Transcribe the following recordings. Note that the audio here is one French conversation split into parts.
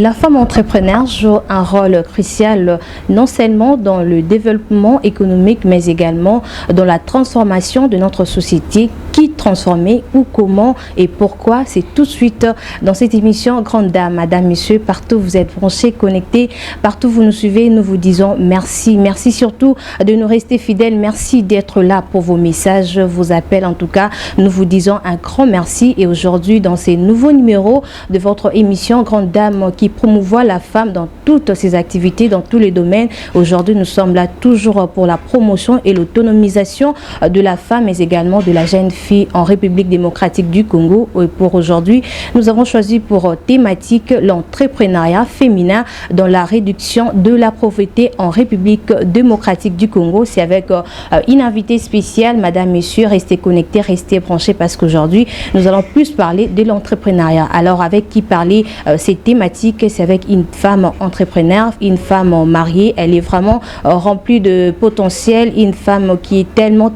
La femme entrepreneur joue un rôle crucial non seulement dans le développement économique mais également dans la transformation de notre société. Qui transformer ou comment et pourquoi, c'est tout de suite dans cette émission. Grande dame, madame, monsieur, partout vous êtes branchés, connectés, partout vous nous suivez, nous vous disons merci. Merci surtout de nous rester fidèles, merci d'être là pour vos messages, vos appels. En tout cas, nous vous disons un grand merci. Et aujourd'hui, dans ces nouveaux numéros de votre émission Grande Dame qui promouvoit la femme dans toutes ses activités, dans tous les domaines, aujourd'hui nous sommes là toujours pour la promotion et l'autonomisation de la femme mais également de la jeune fille en République démocratique du Congo. Et pour aujourd'hui, nous avons choisi pour thématique l'entrepreneuriat féminin dans la réduction de la pauvreté en République démocratique du Congo. C'est avec une invitée spéciale, madame, monsieur, restez connectés, restez branchés parce qu'aujourd'hui, nous allons plus parler de l'entrepreneuriat. Alors, avec qui parler cette thématique, c'est avec une femme entrepreneur, une femme mariée. Elle est vraiment remplie de potentiel, une femme qui est tellement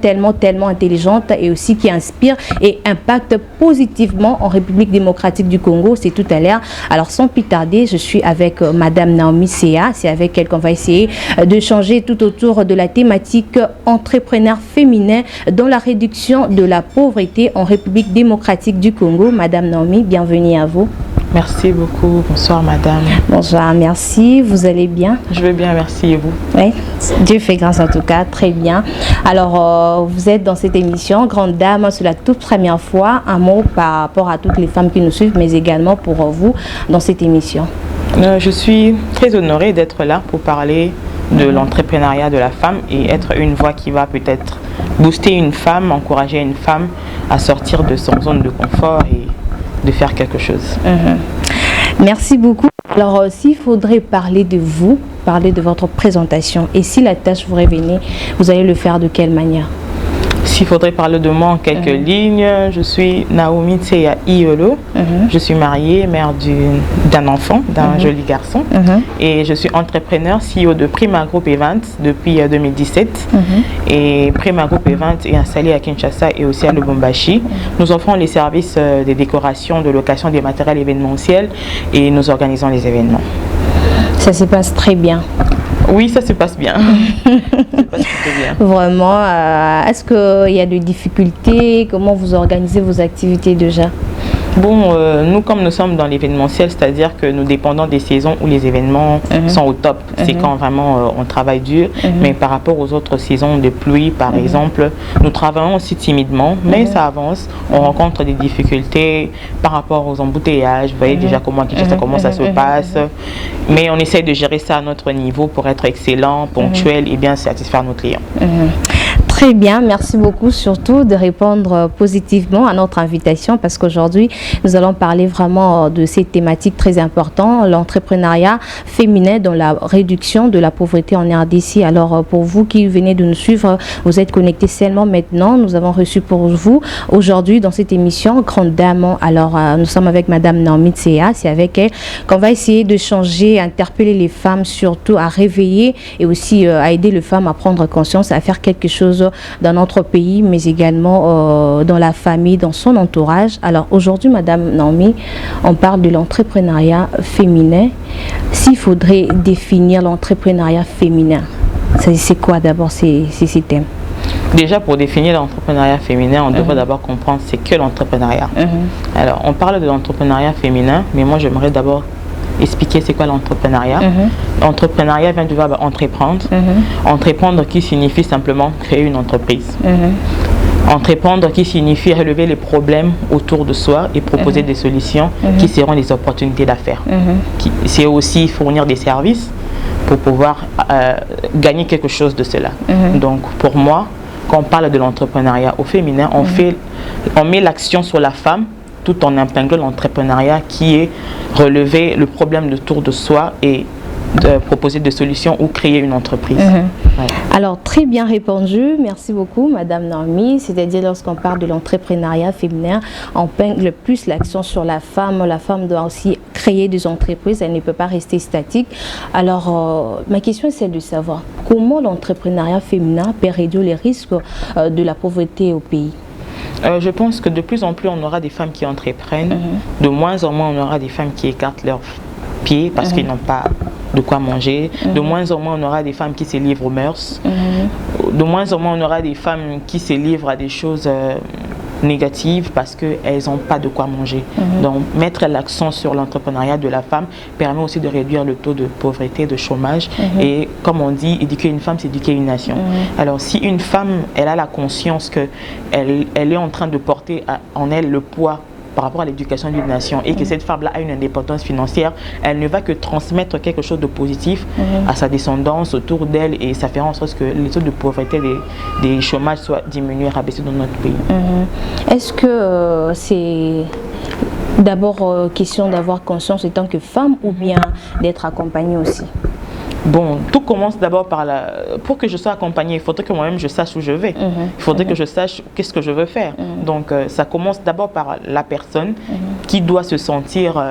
intelligente et aussi qui inspire et impacte positivement en République démocratique du Congo. C'est tout à l'heure. Alors sans plus tarder, je suis avec madame Naomi Seya. C'est avec elle qu'on va essayer de changer tout autour de la thématique entrepreneur féminin dans la réduction de la pauvreté en République démocratique du Congo. Madame Naomi, bienvenue à vous. Merci beaucoup. Bonsoir madame. Bonsoir, merci. Vous allez bien? Je vais bien, merci. Et vous? Oui, Dieu fait grâce en tout cas, très bien. Alors, vous êtes dans cette émission Grande Dame, c'est la toute première fois. Un mot par rapport à toutes les femmes qui nous suivent, mais également pour vous dans cette émission. Je suis très honorée d'être là pour parler de l'entrepreneuriat de la femme et être une voix qui va peut-être booster une femme, encourager une femme à sortir de son zone de confort et de faire quelque chose. Merci beaucoup. Alors, s'il faudrait parler de vous, parler de votre présentation, et si la tâche vous revenait, vous allez le faire de quelle manière? S'il faudrait parler de moi en quelques lignes, je suis Naomi Seya Iolo. Je suis mariée, mère d'un enfant, d'un joli garçon. Et je suis entrepreneur, CEO de Prima Group Events depuis 2017. Et Prima Group Events est installé à Kinshasa et aussi à Lubumbashi. Nous offrons les services des décorations, de location des matériels événementiels et nous organisons les événements. Ça se passe très bien. Oui, ça se passe bien. Vraiment, est-ce qu'il y a des difficultés? Comment vous organisez vos activités déjà? Bon, nous, comme nous sommes dans l'événementiel, c'est-à-dire que nous dépendons des saisons où les événements sont au top. C'est quand vraiment on travaille dur. Mais par rapport aux autres saisons de pluie, par exemple, nous travaillons aussi timidement, mais ça avance. On rencontre des difficultés par rapport aux embouteillages. Vous voyez déjà comment ça se passe. Mais on essaie de gérer ça à notre niveau pour être excellent, ponctuel et bien satisfaire nos clients. Très bien, merci beaucoup surtout de répondre positivement à notre invitation parce qu'aujourd'hui, nous allons parler vraiment de cette thématique très importante, l'entrepreneuriat féminin dans la réduction de la pauvreté en RDC. Alors, pour vous qui venez de nous suivre, vous êtes connectés seulement maintenant. Nous avons reçu pour vous aujourd'hui dans cette émission Grande Dame. Alors, nous sommes avec madame Naomi Seya. C'est avec elle qu'on va essayer de changer, interpeller les femmes surtout à réveiller et aussi à aider les femmes à prendre conscience, à faire quelque chose dans notre pays, mais également dans la famille, dans son entourage. Alors aujourd'hui, madame Naomi, on parle de l'entrepreneuriat féminin. S'il faudrait définir l'entrepreneuriat féminin, c'est quoi d'abord ces thèmes? Déjà, pour définir l'entrepreneuriat féminin, on devrait d'abord comprendre c'est que l'entrepreneuriat. Alors, on parle de l'entrepreneuriat féminin, mais moi, j'aimerais d'abord expliquer c'est quoi l'entrepreneuriat. L'entrepreneuriat vient du verbe entreprendre. Entreprendre qui signifie simplement créer une entreprise. Entreprendre qui signifie relever les problèmes autour de soi et proposer des solutions qui seront des opportunités d'affaires. C'est aussi fournir des services pour pouvoir gagner quelque chose de cela. Donc pour moi, quand on parle de l'entrepreneuriat au féminin, on met l'action sur la femme tout en impinglant l'entrepreneuriat qui est relever le problème autour de soi et de proposer des solutions ou créer une entreprise. Alors, très bien répondu. Merci beaucoup, madame Naomi. C'est-à-dire, lorsqu'on parle de l'entrepreneuriat féminin, on peigne le plus l'action sur la femme. La femme doit aussi créer des entreprises. Elle ne peut pas rester statique. Alors, ma question est celle de savoir comment l'entrepreneuriat féminin peut réduire les risques de la pauvreté au pays. Je pense que de plus en plus, on aura des femmes qui entreprennent. De moins en moins, on aura des femmes qui écartent pied parce qu'ils n'ont pas de quoi manger. De moins en moins, on aura des femmes qui se livrent aux mœurs. De moins en moins, on aura des femmes qui se livrent à des choses négatives parce qu'elles n'ont pas de quoi manger. Donc, mettre l'accent sur l'entrepreneuriat de la femme permet aussi de réduire le taux de pauvreté, de chômage. Et comme on dit, éduquer une femme, c'est éduquer une nation. Alors, si une femme, elle a la conscience qu'elle est en train de porter en elle le poids par rapport à l'éducation d'une nation et que cette femme-là a une indépendance financière, elle ne va que transmettre quelque chose de positif à sa descendance autour d'elle et ça fera en sorte que les taux de pauvreté, des chômages soient diminués, rabaissés dans notre pays. Est-ce que c'est d'abord question d'avoir conscience en tant que femme ou bien d'être accompagnée aussi? Bon, tout commence d'abord par pour que je sois accompagnée, il faudrait que moi-même je sache où je vais. Il faudrait que je sache qu'est-ce que je veux faire. Donc, ça commence d'abord par la personne qui doit se sentir,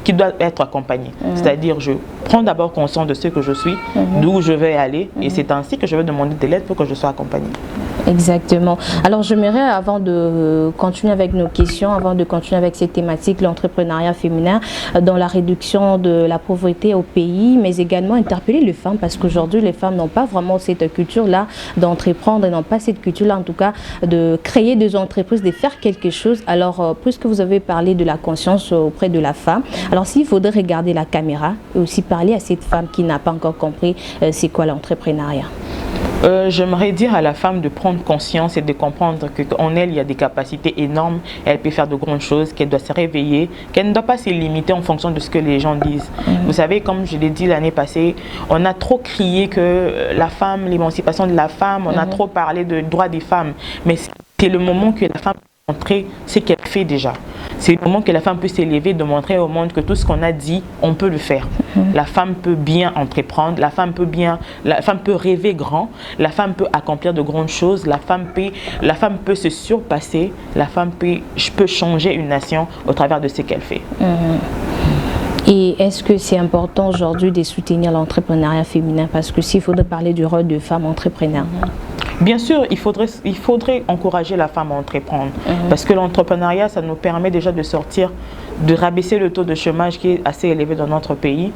qui doit être accompagnée. C'est-à-dire, je prends d'abord conscience de ce que je suis, d'où je vais aller, et c'est ainsi que je vais demander de l'aide pour que je sois accompagnée. Exactement. Alors j'aimerais, avant de continuer avec nos questions, avant de continuer avec cette thématique, l'entrepreneuriat féminin dans la réduction de la pauvreté au pays, mais également interpeller les femmes parce qu'aujourd'hui les femmes n'ont pas vraiment cette culture-là d'entreprendre, n'ont pas cette culture-là en tout cas de créer des entreprises, de faire quelque chose. Alors puisque vous avez parlé de la conscience auprès de la femme, alors s'il faudrait regarder la caméra et aussi parler à cette femme qui n'a pas encore compris c'est quoi l'entrepreneuriat. J'aimerais dire à la femme de prendre conscience et de comprendre qu'en elle, il y a des capacités énormes, elle peut faire de grandes choses, qu'elle doit se réveiller, qu'elle ne doit pas se limiter en fonction de ce que les gens disent. Vous savez, comme je l'ai dit l'année passée, on a trop crié que la femme, l'émancipation de la femme, on a trop parlé de droits des femmes, mais c'est le moment que la femme peut montrer ce qu'elle fait déjà. C'est le moment que la femme peut s'élever, de montrer au monde que tout ce qu'on a dit, on peut le faire. La femme peut bien entreprendre, la femme peut rêver grand, la femme peut accomplir de grandes choses, la femme peut se surpasser, la femme peut changer une nation au travers de ce qu'elle fait. Et est-ce que c'est important aujourd'hui de soutenir l'entrepreneuriat féminin? Parce que s'il faudrait parler du rôle de femme entrepreneur. Bien sûr, il faudrait encourager la femme à entreprendre parce que l'entrepreneuriat, ça nous permet déjà de sortir, de rabaisser le taux de chômage qui est assez élevé dans notre pays.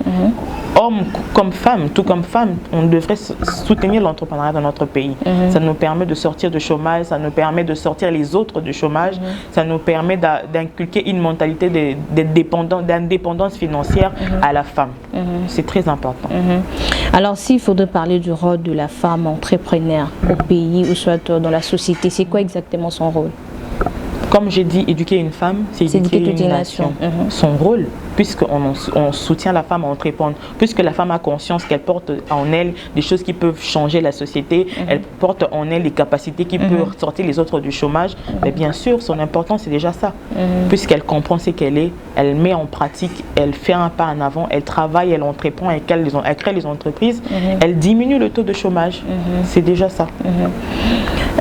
Hommes comme femmes, tout comme femmes, on devrait soutenir l'entrepreneuriat dans notre pays. Ça nous permet de sortir du chômage, ça nous permet de sortir les autres du chômage, ça nous permet d'inculquer une mentalité d'indépendance financière à la femme. C'est très important. Alors, s'il faudrait parler du rôle de la femme entrepreneur au pays ou soit dans la société, c'est quoi exactement son rôle? Comme j'ai dit, éduquer une femme, c'est éduquer une nation. Son rôle, puisqu'on soutient la femme à entreprendre, puisque la femme a conscience qu'elle porte en elle des choses qui peuvent changer la société, elle porte en elle des capacités qui peuvent sortir les autres du chômage, mais bien sûr, son importance, c'est déjà ça. Puisqu'elle comprend ce qu'elle est, elle met en pratique, elle fait un pas en avant, elle travaille, elle entreprend, elle crée les entreprises, elle diminue le taux de chômage. C'est déjà ça.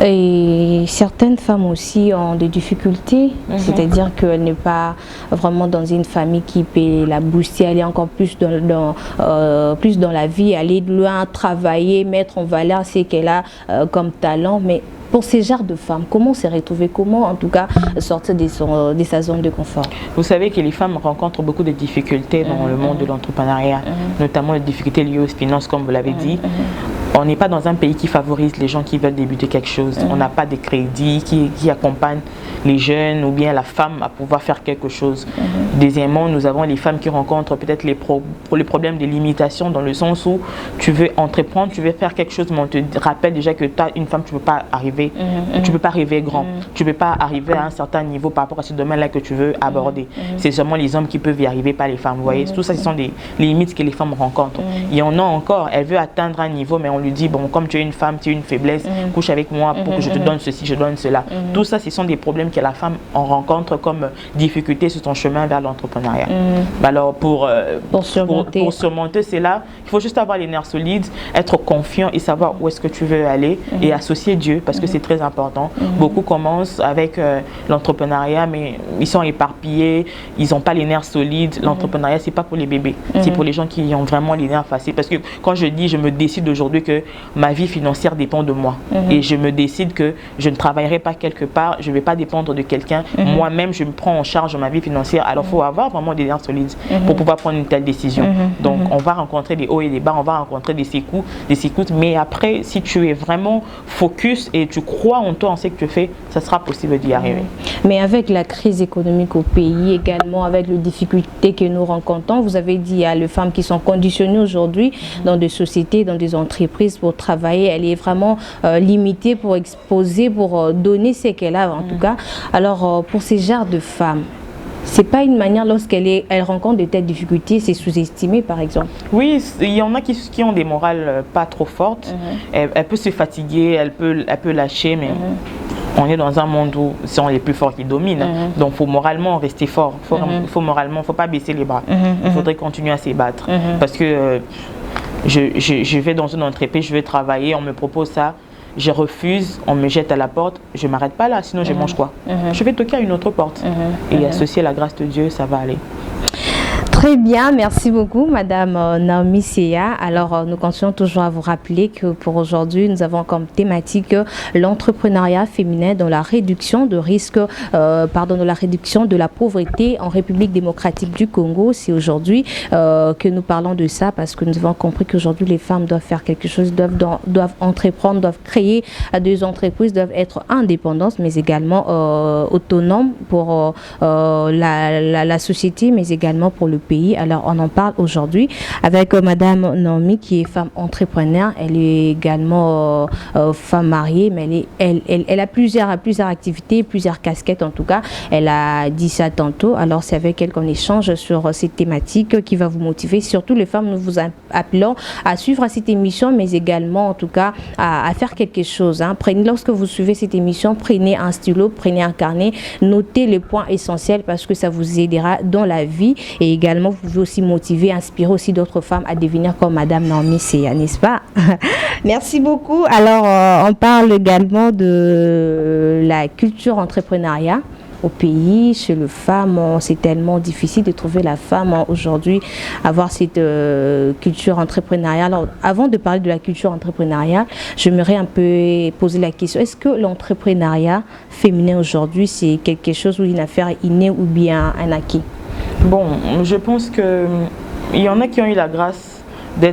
Et certaines femmes aussi ont des difficultés, c'est-à-dire qu'elle n'est pas vraiment dans une famille qui peut la booster, aller encore plus dans la vie, aller loin, travailler, mettre en valeur ce qu'elle a comme talent. Mais pour ces genres de femmes, comment se retrouver, comment en tout cas sortir de sa zone de confort? Vous savez que les femmes rencontrent beaucoup de difficultés dans le monde de l'entrepreneuriat, notamment les difficultés liées aux finances, comme vous l'avez dit. On n'est pas dans un pays qui favorise les gens qui veulent débuter quelque chose. On n'a pas de crédit qui accompagne les jeunes ou bien la femme à pouvoir faire quelque chose. Deuxièmement, nous avons les femmes qui rencontrent peut-être les problèmes de limitation dans le sens où tu veux entreprendre, tu veux faire quelque chose, mais on te rappelle déjà que toi, une femme, tu ne peux pas arriver. Tu ne peux pas rêver grand. Tu ne peux pas arriver à un certain niveau par rapport à ce domaine-là que tu veux aborder. C'est seulement les hommes qui peuvent y arriver, pas les femmes. Vous voyez, tout ça, ce sont des limites que les femmes rencontrent. Il y en a encore, elle veut atteindre un niveau, mais on lui dit, bon, comme tu es une femme, tu as une faiblesse, couche avec moi pour que je te donne ceci, je donne cela. Tout ça, ce sont des problèmes que la femme en rencontre comme difficulté sur son chemin vers l'entrepreneuriat. Alors, pour surmonter cela, il faut juste avoir les nerfs solides, être confiant et savoir où est-ce que tu veux aller et associer Dieu, parce que c'est très important. Beaucoup commencent avec l'entrepreneuriat, mais ils sont éparpillés, ils n'ont pas les nerfs solides. L'entrepreneuriat, c'est pas pour les bébés, c'est pour les gens qui ont vraiment les nerfs faciles. Parce que quand je dis, je me décide aujourd'hui que ma vie financière dépend de moi et je me décide que je ne travaillerai pas quelque part, je ne vais pas dépendre de quelqu'un. Moi-même, je me prends en charge de ma vie financière. Alors, il faut avoir vraiment des nerfs solides pour pouvoir prendre une telle décision. Donc, on va rencontrer des hauts et des bas, on va rencontrer des secousses, mais après, si tu es vraiment focus et tu crois en toi, en ce que tu fais, ça sera possible d'y arriver. Mais avec la crise économique au pays, également avec les difficultés que nous rencontrons, vous avez dit, il y a les femmes qui sont conditionnées aujourd'hui dans des sociétés, dans des entreprises pour travailler. Elle est vraiment limitée pour exposer, pour donner ce qu'elle a en tout cas. Alors, pour ces genres de femmes, c'est pas une manière, lorsqu'elle rencontre de telles difficultés, c'est sous-estimé par exemple? Oui, il y en a qui ont des morales pas trop fortes. Elle peut se fatiguer, elle peut lâcher, mais on est dans un monde où ce sont les plus forts qui dominent. Donc, il faut moralement rester fort. Il faut pas baisser les bras. Il faudrait continuer à se battre. Parce que je vais dans une entreprise, je vais travailler, on me propose ça. Je refuse, on me jette à la porte, je ne m'arrête pas là, sinon je mange quoi? Je vais toquer à une autre porte. Et associer la grâce de Dieu, ça va aller. Très bien, merci beaucoup Madame Naomi Seya. Alors nous continuons toujours à vous rappeler que pour aujourd'hui nous avons comme thématique l'entrepreneuriat féminin dans la réduction de risques, dans la réduction de la pauvreté en République démocratique du Congo. C'est aujourd'hui que nous parlons de ça parce que nous avons compris qu'aujourd'hui les femmes doivent faire quelque chose, doivent entreprendre, doivent créer des entreprises, doivent être indépendantes mais également autonomes pour la société mais également pour le pays. Alors on en parle aujourd'hui avec Madame Naomi qui est femme entrepreneur. Elle est également femme mariée, mais elle a plusieurs activités, plusieurs casquettes en tout cas. Elle a dit ça tantôt. Alors c'est avec elle qu'on échange sur cette thématique qui va vous motiver. Surtout les femmes, nous vous appelons à suivre cette émission, mais également en tout cas à faire quelque chose. Lorsque vous suivez cette émission, prenez un stylo, prenez un carnet, notez les points essentiels parce que ça vous aidera dans la vie et également vous pouvez aussi motiver, inspirer aussi d'autres femmes à devenir comme Madame Naomi Seya, n'est-ce pas? Merci beaucoup. Alors, on parle également de la culture entrepreneuriat au pays, chez les femmes. C'est tellement difficile de trouver la femme aujourd'hui, avoir cette culture entrepreneuriale. Alors, avant de parler de la culture entrepreneuriale, j'aimerais un peu poser la question, est-ce que l'entrepreneuriat féminin aujourd'hui, c'est quelque chose ou une affaire innée ou bien un acquis? Bon, je pense qu'il y en a qui ont eu la grâce de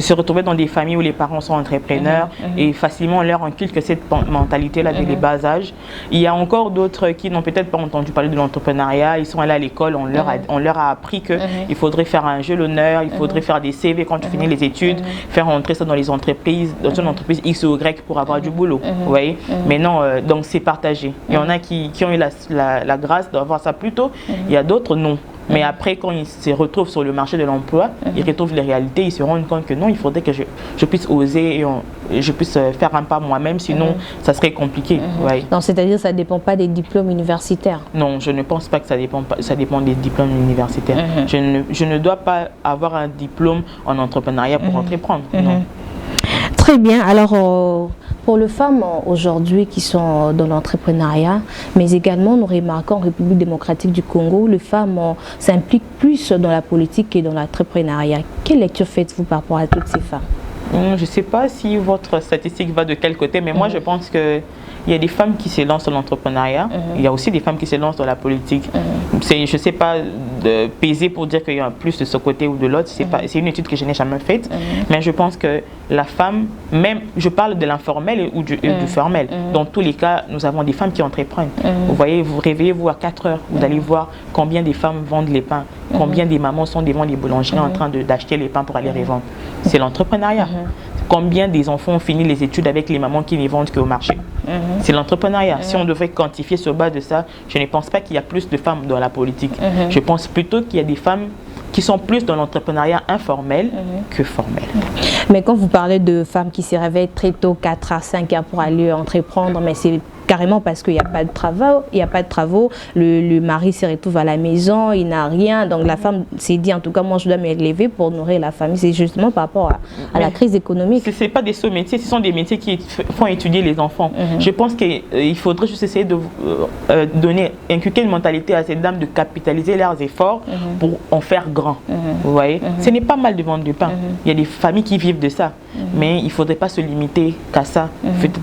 se retrouver dans des familles où les parents sont entrepreneurs et facilement on leur inculque cette mentalité-là dès les bas âges. Il y a encore d'autres qui n'ont peut-être pas entendu parler de l'entrepreneuriat, ils sont allés à l'école, on leur a appris qu'il faudrait faire un jeu l'honneur, il faudrait faire des CV quand tu finis les études, faire entrer ça dans les entreprises, dans une entreprise X ou Y pour avoir du boulot. Vous voyez? Mais non, donc c'est partagé. Il y en a qui ont eu la grâce d'avoir ça plus tôt, il y a d'autres non. Mais après, quand ils se retrouvent sur le marché de l'emploi, ils retrouvent les réalités, ils se rendent compte que non, il faudrait que je puisse oser et je puisse faire un pas moi-même, sinon ça serait compliqué. Ouais. Donc c'est-à-dire que ça ne dépend pas des diplômes universitaires? Non, je ne pense pas que ça dépend des diplômes universitaires. Je ne dois pas avoir un diplôme en entrepreneuriat pour entreprendre. Non. Très bien. Alors, pour les femmes aujourd'hui qui sont dans l'entrepreneuriat, mais également nous remarquons en République démocratique du Congo, les femmes s'impliquent plus dans la politique que dans l'entrepreneuriat. Quelle lecture faites-vous par rapport à toutes ces femmes? Je ne sais pas si votre statistique va de quel côté, mais moi je pense que il y a des femmes qui se lancent dans l'entrepreneuriat, il y a aussi des femmes qui se lancent dans la politique. Je ne sais pas de peser pour dire qu'il y a plus de ce côté ou de l'autre, c'est une étude que je n'ai jamais faite, mais je pense que la femme, même, je parle de l'informel ou du formel, dans tous les cas, nous avons des femmes qui entreprennent. Vous voyez, vous réveillez-vous à 4 heures, vous allez voir combien des femmes vendent les pains, combien des mamans sont devant les boulangeries en train d'acheter les pains pour aller les vendre. C'est l'entrepreneuriat. Combien des enfants ont fini les études avec les mamans qui ne vendent qu'au marché? C'est l'entrepreneuriat. Si on devrait quantifier sur base de ça, je ne pense pas qu'il y a plus de femmes dans la politique. Je pense plutôt qu'il y a des femmes qui sont plus dans l'entrepreneuriat informel que formel. Mais quand vous parlez de femmes qui se réveillent très tôt, 4 à 5 heures pour aller entreprendre, mais c'est carrément parce qu'il n'y a pas de travaux, le mari se retrouve à la maison, il n'a rien, donc la femme s'est dit en tout cas moi je dois m'élever pour nourrir la famille. C'est justement par rapport à la crise économique. Ce n'est pas des seuls métiers, ce sont des métiers qui font étudier les enfants. Je pense qu'il faudrait juste essayer de inculquer une mentalité à ces dames de capitaliser leurs efforts pour en faire grand. Vous voyez, ce n'est pas mal de vendre du pain. Il y a des familles qui vivent de ça, mais il ne faudrait pas se limiter qu'à ça.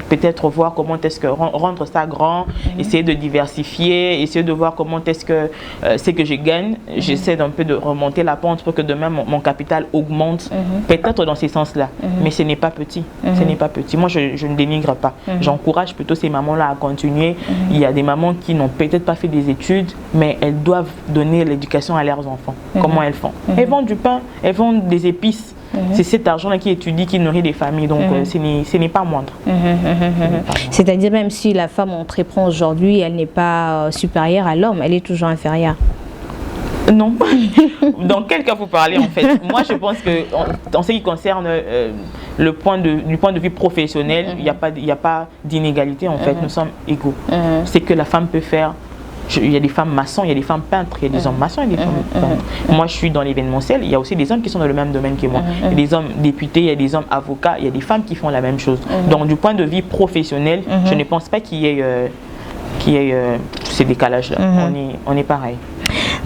Peut-être voir comment est-ce que rendre rendre ça grand, essayer de diversifier, essayer de voir comment est-ce que c'est que je gagne. J'essaie d'un peu de remonter la pente pour que demain mon capital augmente, peut-être dans ces sens-là. Mais ce n'est pas petit. Ce n'est pas petit. Moi, je ne dénigre pas. J'encourage plutôt ces mamans-là à continuer. Il y a des mamans qui n'ont peut-être pas fait des études, mais elles doivent donner l'éducation à leurs enfants. Comment elles font? Elles vendent du pain, elles vendent des épices. C'est cet argent-là qui étudie, qui nourrit des familles. Donc, ce n'est pas moindre. C'est-à-dire, même si la femme entreprend aujourd'hui, elle n'est pas supérieure à l'homme, elle est toujours inférieure. Non. Dans quel cas vous parlez, en fait? Moi, je pense que, en ce qui concerne du point de vue professionnel, il n'y a pas d'inégalité, en fait. Nous sommes égaux. C'est que la femme peut faire. Il y a des femmes maçons, il y a des femmes peintres, il y a des hommes maçons et des femmes peintres. Moi, je suis dans l'événementiel, il y a aussi des hommes qui sont dans le même domaine que moi. Il y a des hommes députés, il y a des hommes avocats, il y a des femmes qui font la même chose. Donc, du point de vue professionnel, je ne pense pas qu'il y ait, ces décalages-là. On est pareil.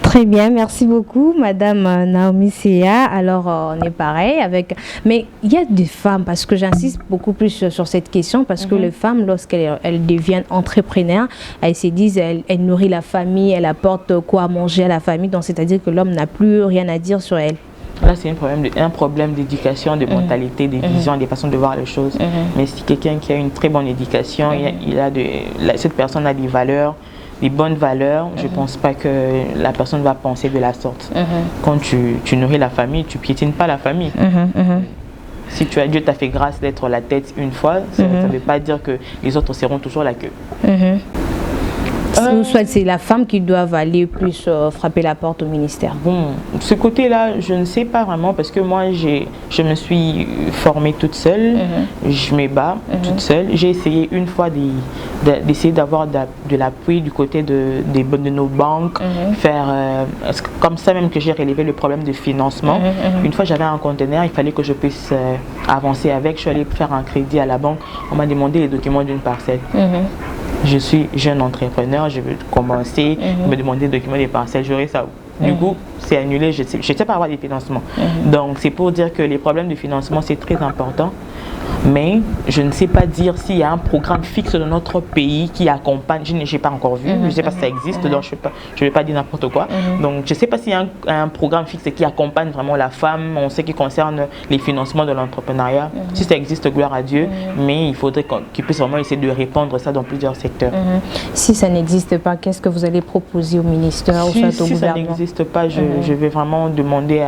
Très bien, merci beaucoup, Madame Naomi Seya. Alors, on est pareil avec... Mais il y a des femmes, parce que j'insiste beaucoup plus sur cette question, parce que les femmes, lorsqu'elles deviennent entrepreneurs, elles se disent, elles nourrissent la famille, elles apportent quoi à manger à la famille, donc c'est-à-dire que l'homme n'a plus rien à dire sur elle. Là, c'est un problème d'éducation, de mentalité, de vision, des façons de voir les choses. Mais si quelqu'un qui a une très bonne éducation, cette personne a des valeurs, des bonnes valeurs, je ne pense pas que la personne va penser de la sorte. Quand tu nourris la famille, tu ne piétines pas la famille. Si Dieu t'a fait grâce d'être la tête une fois, ça ne veut pas dire que les autres seront toujours la queue. Soit c'est la femme qui doit aller plus frapper la porte au ministère. Bon, ce côté-là, je ne sais pas vraiment parce que moi, je me suis formée toute seule. Je me bats toute seule. J'ai essayé une fois d'essayer d'avoir de l'appui du côté de nos banques, faire comme ça même que j'ai relevé le problème de financement. Une fois, j'avais un conteneur, il fallait que je puisse avancer avec. Je suis allée faire un crédit à la banque. On m'a demandé les documents d'une parcelle. Je suis jeune entrepreneur, je veux commencer, me demander des documents des parcelles, j'aurai ça. Du coup, c'est annulé, je sais pas avoir des financements. Donc, c'est pour dire que les problèmes de financement, c'est très important. Mais je ne sais pas dire s'il y a un programme fixe dans notre pays qui accompagne. Je n'ai pas encore vu, je ne sais pas si ça existe, donc je ne vais pas dire n'importe quoi. Donc je ne sais pas s'il y a un programme fixe qui accompagne vraiment la femme en ce qui concerne les financements de l'entrepreneuriat. Si ça existe, gloire à Dieu, mais il faudrait qu'il puisse vraiment essayer de répandre ça dans plusieurs secteurs. Si ça n'existe pas, qu'est-ce que vous allez proposer au ministère ou soit au gouvernement? Si ça n'existe pas, je vais vraiment demander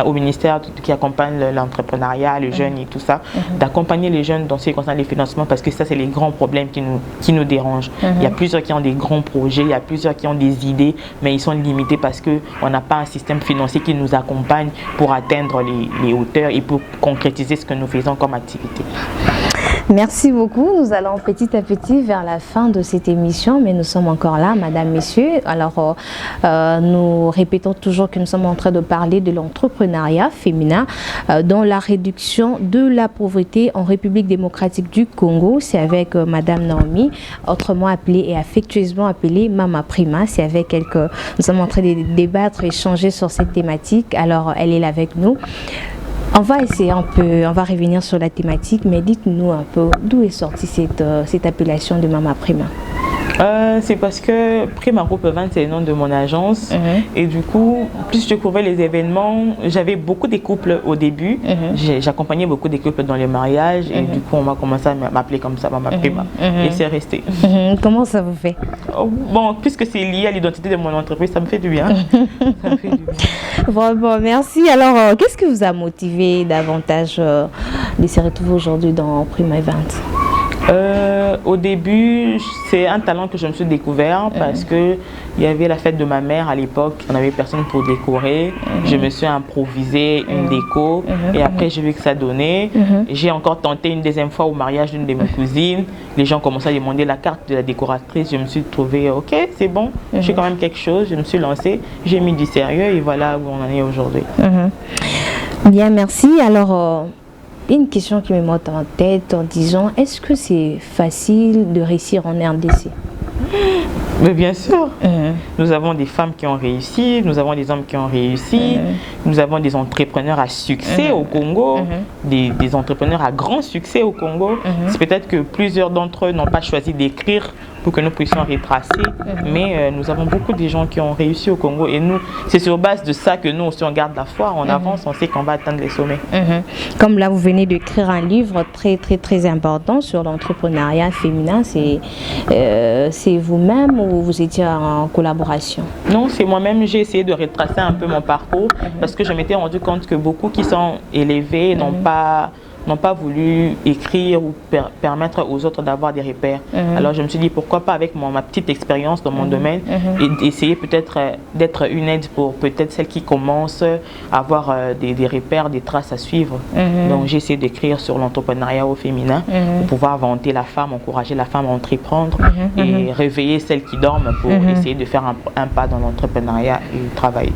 au ministère qui accompagne l'entrepreneuriat, les jeunes et tout ça, d'accompagner les jeunes dans ce qui concerne les financements parce que ça, c'est les grands problèmes qui nous dérangent. Il y a plusieurs qui ont des grands projets, il y a plusieurs qui ont des idées, mais ils sont limités parce qu'on n'a pas un système financier qui nous accompagne pour atteindre les hauteurs et pour concrétiser ce que nous faisons comme activité. Merci beaucoup. Nous allons petit à petit vers la fin de cette émission, mais nous sommes encore là, Madame, Messieurs. Alors, nous répétons toujours que nous sommes en train de parler de l'entrepreneuriat féminin dans la réduction de la pauvreté en République démocratique du Congo. C'est avec Madame Naomi, autrement appelée et affectueusement appelée Mama Prima. C'est avec elle que nous sommes en train de débattre, échanger sur cette thématique. Alors, elle est là avec nous. On va essayer on va revenir sur la thématique, mais dites-nous un peu d'où est sortie cette appellation de Mama Prima. C'est parce que Prima Group Event, c'est le nom de mon agence. Et du coup, plus je couvrais les événements, j'avais beaucoup de couples au début. J'accompagnais beaucoup de couples dans les mariages. Et du coup, on m'a commencé à m'appeler comme ça, Mama Prima. Et c'est resté. Comment ça vous fait? Bon, puisque c'est lié à l'identité de mon entreprise, ça me fait du bien. Ça me fait du bien. Bon, merci. Alors, qu'est-ce qui vous a motivé davantage de se retrouver aujourd'hui dans Prima Event? Au début, c'est un talent que je me suis découvert parce que il y avait la fête de ma mère à l'époque, on n'avait personne pour décorer. Je me suis improvisé une déco et après j'ai vu que ça donnait. J'ai encore tenté une deuxième fois au mariage d'une de mes cousines. Les gens commençaient à demander la carte de la décoratrice. Je me suis trouvée, ok, c'est bon, je suis quand même quelque chose. Je me suis lancée, j'ai mis du sérieux et voilà où on en est aujourd'hui. Bien, merci. Alors, une question qui me monte en tête en disant, est-ce que c'est facile de réussir en RDC? Mais bien sûr, nous avons des femmes qui ont réussi, nous avons des hommes qui ont réussi, nous avons des entrepreneurs à succès au Congo, des entrepreneurs à grand succès au Congo. C'est peut-être que plusieurs d'entre eux n'ont pas choisi d'écrire pour que nous puissions retracer, mais nous avons beaucoup de gens qui ont réussi au Congo et nous, c'est sur base de ça que nous aussi on garde la foi, on avance, on sait qu'on va atteindre les sommets. Comme là vous venez d'écrire un livre très important sur l'entrepreneuriat féminin, c'est vous-même ou vous étiez en collaboration? Non, c'est moi-même, j'ai essayé de retracer un peu mon parcours parce que je m'étais rendu compte que beaucoup qui sont élevés n'ont pas voulu écrire ou permettre aux autres d'avoir des repères. Alors je me suis dit pourquoi pas avec ma petite expérience dans mon domaine et essayer peut-être d'être une aide pour peut-être celles qui commencent à avoir des repères, des traces à suivre. Donc j'ai essayé d'écrire sur l'entrepreneuriat au féminin pour pouvoir vanter la femme, encourager la femme à entreprendre et réveiller celles qui dorment pour essayer de faire un pas dans l'entrepreneuriat et travailler.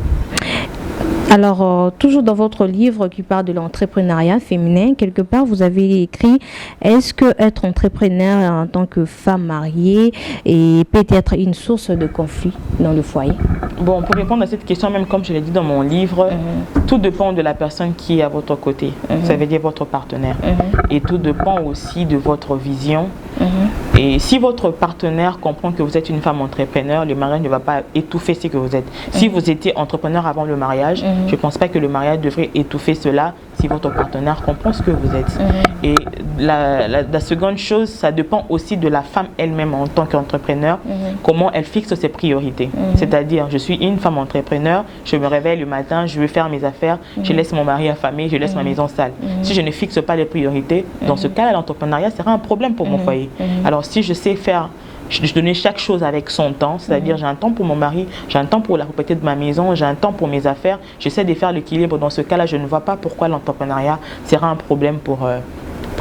Alors, toujours dans votre livre qui parle de l'entrepreneuriat féminin, quelque part, vous avez écrit « Est-ce que être entrepreneur en tant que femme mariée peut être une source de conflit dans le foyer ?» Bon, pour répondre à cette question, même comme je l'ai dit dans mon livre, tout dépend de la personne qui est à votre côté, ça veut dire votre partenaire. Et tout dépend aussi de votre vision. Et si votre partenaire comprend que vous êtes une femme entrepreneur, le mariage ne va pas étouffer ce que vous êtes. Si vous étiez entrepreneur avant le mariage, je ne pense pas que le mariage devrait étouffer cela si votre partenaire comprend ce que vous êtes. Et la seconde chose, ça dépend aussi de la femme elle-même en tant qu'entrepreneur, comment elle fixe ses priorités. C'est-à-dire, je suis une femme entrepreneur, je me réveille le matin, je veux faire mes affaires, je laisse mon mari affamé, je laisse ma maison sale. Si je ne fixe pas les priorités, dans ce cas, l'entrepreneuriat sera un problème pour mon foyer. Alors si je sais faire, je donnais chaque chose avec son temps, c'est-à-dire j'ai un temps pour mon mari, j'ai un temps pour la propriété de ma maison, j'ai un temps pour mes affaires, j'essaie de faire l'équilibre. Dans ce cas-là, je ne vois pas pourquoi l'entrepreneuriat sera un problème pour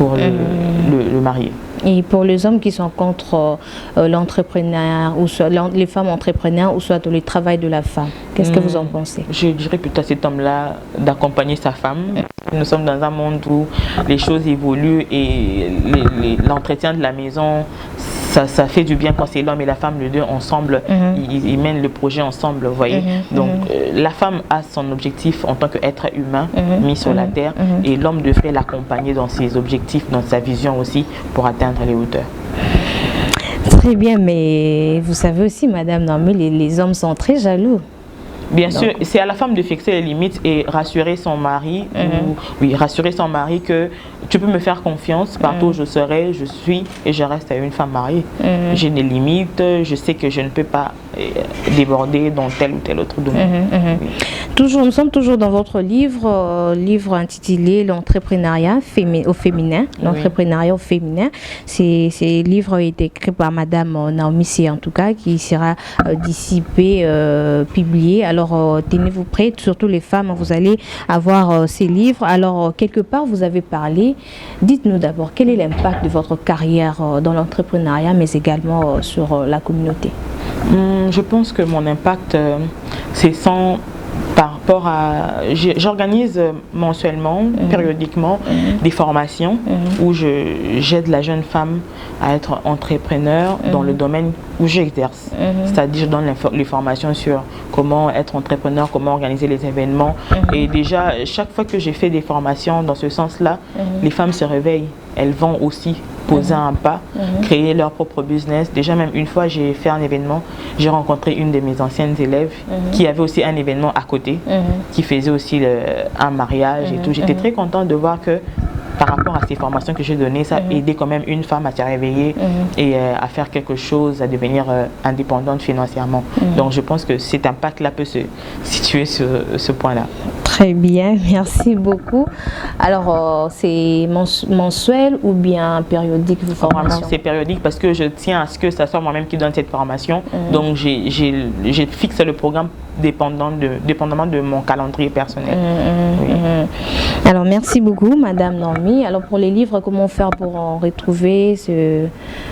le marié. Et pour les hommes qui sont contre l'entrepreneuriat, ou soit les femmes entrepreneurs, ou soit le travail de la femme, qu'est-ce que vous en pensez? Je dirais plutôt à cet homme-là d'accompagner sa femme. Nous sommes dans un monde où les choses évoluent et l'entretien de la maison, ça fait du bien quand c'est l'homme et la femme, les deux ensemble, ils mènent le projet ensemble, vous voyez. Donc la femme a son objectif en tant qu'être humain mis sur la terre et l'homme devrait l'accompagner dans ses objectifs, dans sa vision aussi pour atteindre les hauteurs. Très bien, mais vous savez aussi, Madame Normé, les hommes sont très jaloux. Bien sûr, c'est à la femme de fixer les limites et rassurer son mari, rassurer son mari que tu peux me faire confiance, partout où je serai, je suis et je reste une femme mariée. J'ai des limites, je sais que je ne peux pas déborder dans tel ou tel autre domaine. Nous sommes toujours dans votre livre intitulé L'entrepreneuriat au féminin. L'entrepreneuriat au féminin. Ce livre a été écrit par Madame Naomi C, en tout cas, qui sera d'ici peu publié. Alors, tenez-vous prêts, surtout les femmes, vous allez avoir ces livres. Alors, quelque part, vous avez parlé. Dites-nous d'abord, quel est l'impact de votre carrière dans l'entrepreneuriat, mais également sur la communauté? Je pense que mon impact, c'est par rapport à... J'organise mensuellement, périodiquement, des formations où j'aide la jeune femme à être entrepreneur dans le domaine où j'exerce. C'est-à-dire, je donne les formations sur comment être entrepreneur, comment organiser les événements. Et déjà, chaque fois que j'ai fait des formations dans ce sens-là, les femmes se réveillent. Elles vont aussi poser un pas, créer leur propre business. Déjà, même une fois, j'ai fait un événement, j'ai rencontré une de mes anciennes élèves qui avait aussi un événement à côté, qui faisait aussi un mariage et tout. J'étais très contente de voir que par rapport à ces formations que j'ai données, ça a aidé quand même une femme à se réveiller et à faire quelque chose, à devenir indépendante financièrement. Donc je pense que cet impact-là peut se situer sur ce point-là. Très bien, merci beaucoup. Alors, c'est mensuel ou bien périodique vos formations? C'est périodique parce que je tiens à ce que ça soit moi-même qui donne cette formation. Donc, je fixe le programme dépendamment de mon calendrier personnel. Alors, merci beaucoup, Madame Normé. Naomi. Alors pour les livres, comment faire pour en retrouver?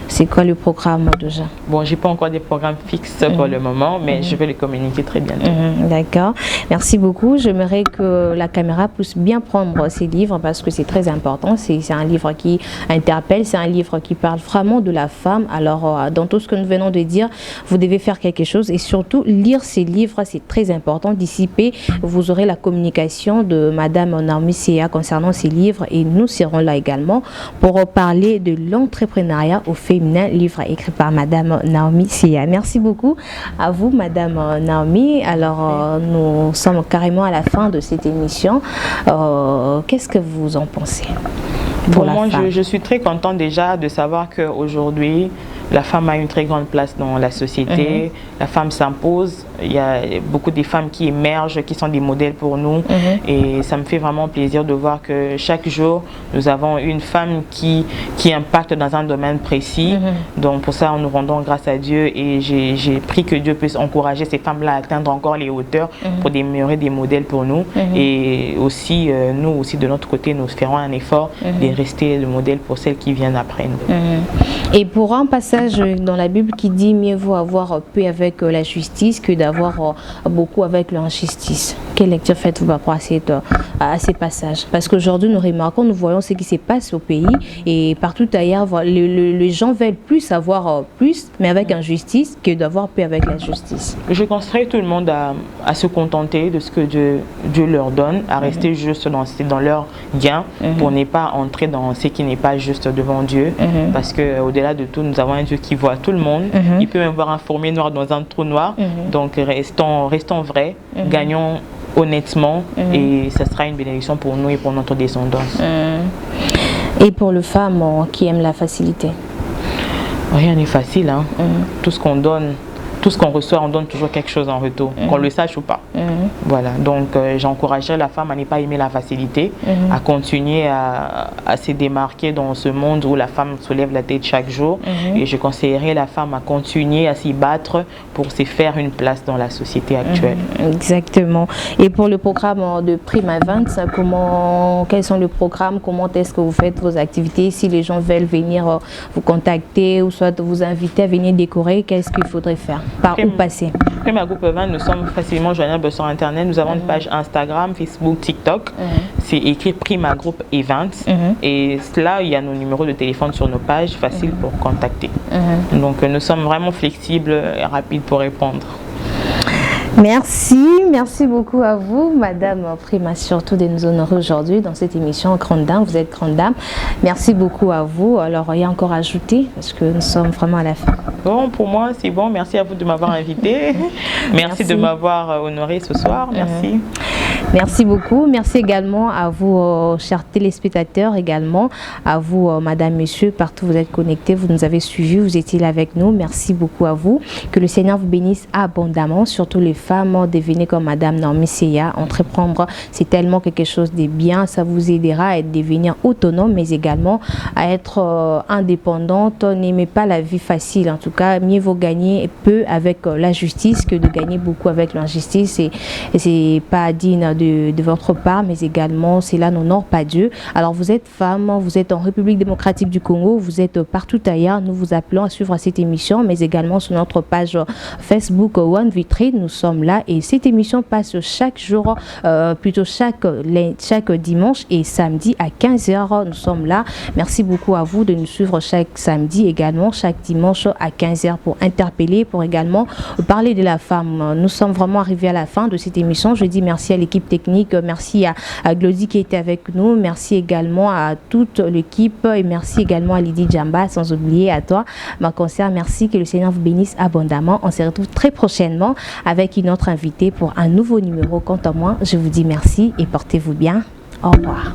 C'est quoi le programme déjà? Bon, j'ai pas encore des programmes fixes pour le moment, mais je vais les communiquer très bientôt. D'accord. Merci beaucoup. J'aimerais que la caméra puisse bien prendre ces livres parce que c'est très important. C'est un livre qui interpelle, c'est un livre qui parle vraiment de la femme. Alors, dans tout ce que nous venons de dire, vous devez faire quelque chose et surtout lire ces livres, c'est très important. D'ici peu, vous aurez la communication de Madame Naomi Seya concernant ces livres et nous serons là également pour parler de l'entrepreneuriat au féminin, livre écrit par Madame Naomi Seya. Merci beaucoup à vous, Madame Naomi. Alors, nous sommes carrément à la fin de cette émission. Qu'est-ce que vous en pensez? Pour moi, je suis très contente déjà de savoir qu'aujourd'hui, la femme a une très grande place dans la société. La femme s'impose. Il y a beaucoup de femmes qui émergent, qui sont des modèles pour nous. Et ça me fait vraiment plaisir de voir que chaque jour, nous avons une femme qui impacte dans un domaine précis. Donc pour ça, nous rendons grâce à Dieu. Et j'ai pris que Dieu puisse encourager ces femmes-là à atteindre encore les hauteurs pour demeurer des modèles pour nous. Et aussi, nous aussi, de notre côté, nous ferons un effort de rester le modèle pour celles qui viennent après nous. Et pour un passage dans la Bible qui dit mieux vaut avoir peu avec la justice que d'avoir beaucoup avec l'injustice. Quelle lecture faites-vous par rapport à ces passages? Parce qu'aujourd'hui, nous remarquons, nous voyons ce qui se passe au pays et partout ailleurs, les gens veulent plus avoir plus, mais avec injustice, que d'avoir peu avec la justice. Je conseillerais tout le monde à se contenter de ce que Dieu leur donne, à rester juste dans leur gain pour ne pas entrer dans ce qui n'est pas juste devant Dieu. Parce qu'au-delà de tout, nous avons un Dieu qui voit tout le monde. Il peut même voir un fourmi noir dans un trou noir. Donc restons vrais, gagnons honnêtement et ça sera une bénédiction pour nous et pour notre descendance. Et pour les femmes qui aiment la facilité? Rien n'est facile. Tout ce qu'on donne, tout ce qu'on reçoit, on donne toujours quelque chose en retour, qu'on le sache ou pas. Voilà, donc j'encouragerais la femme à ne pas aimer la facilité, à continuer à se démarquer dans ce monde où la femme soulève la tête chaque jour. Et je conseillerais la femme à continuer à s'y battre pour se faire une place dans la société actuelle. Exactement. Et pour le programme de Prima Events, quels sont les programmes, comment est-ce que vous faites vos activités? Si les gens veulent venir vous contacter ou soit vous inviter à venir décorer, qu'est-ce qu'il faudrait faire? Par où passer? Prima Group Event, nous sommes facilement joignables sur Internet. Nous avons une page Instagram, Facebook, TikTok. C'est écrit Prima Group Events. Et là, il y a nos numéros de téléphone sur nos pages, faciles pour contacter. Donc, nous sommes vraiment flexibles et rapides pour répondre. Merci beaucoup à vous, Madame Prima, surtout de nous honorer aujourd'hui dans cette émission Grande Dame. Vous êtes grande dame. Merci beaucoup à vous. Alors, il y a encore à ajouter parce que nous sommes vraiment à la fin. Bon, pour moi, c'est bon. Merci à vous de m'avoir invité. Merci de m'avoir honoré ce soir. Merci. Merci beaucoup. Merci également à vous, chers téléspectateurs, également à vous, Madame, Monsieur, partout où vous êtes connectés, vous nous avez suivis, vous étiez là avec nous. Merci beaucoup à vous. Que le Seigneur vous bénisse abondamment, surtout les femmes, devenez comme Madame Naomi Seya. Entreprendre, c'est tellement quelque chose de bien. Ça vous aidera à devenir autonome, mais également à être indépendante. N'aimez pas la vie facile. En tout cas, mieux vaut gagner peu avec la justice que de gagner beaucoup avec l'injustice. Et c'est pas digne de votre part, mais également cela n'honore pas Dieu. Alors vous êtes femme, vous êtes en République démocratique du Congo, vous êtes partout ailleurs. Nous vous appelons à suivre cette émission, mais également sur notre page Facebook One Vitrine. Nous sommes là et cette émission passe chaque jour, plutôt chaque dimanche et samedi à 15h. Nous sommes là. Merci beaucoup à vous de nous suivre chaque samedi, également chaque dimanche à 15h pour interpeller, pour également parler de la femme. Nous sommes vraiment arrivés à la fin de cette émission. Je dis merci à l'équipe technique, merci à Glody qui était avec nous, merci également à toute l'équipe et merci également à Lydie Djamba, sans oublier à toi, ma consoeur. Merci, que le Seigneur vous bénisse abondamment. On se retrouve très prochainement avec une autre invitée pour un nouveau numéro. Quant à moi, je vous dis merci et portez-vous bien. Au revoir.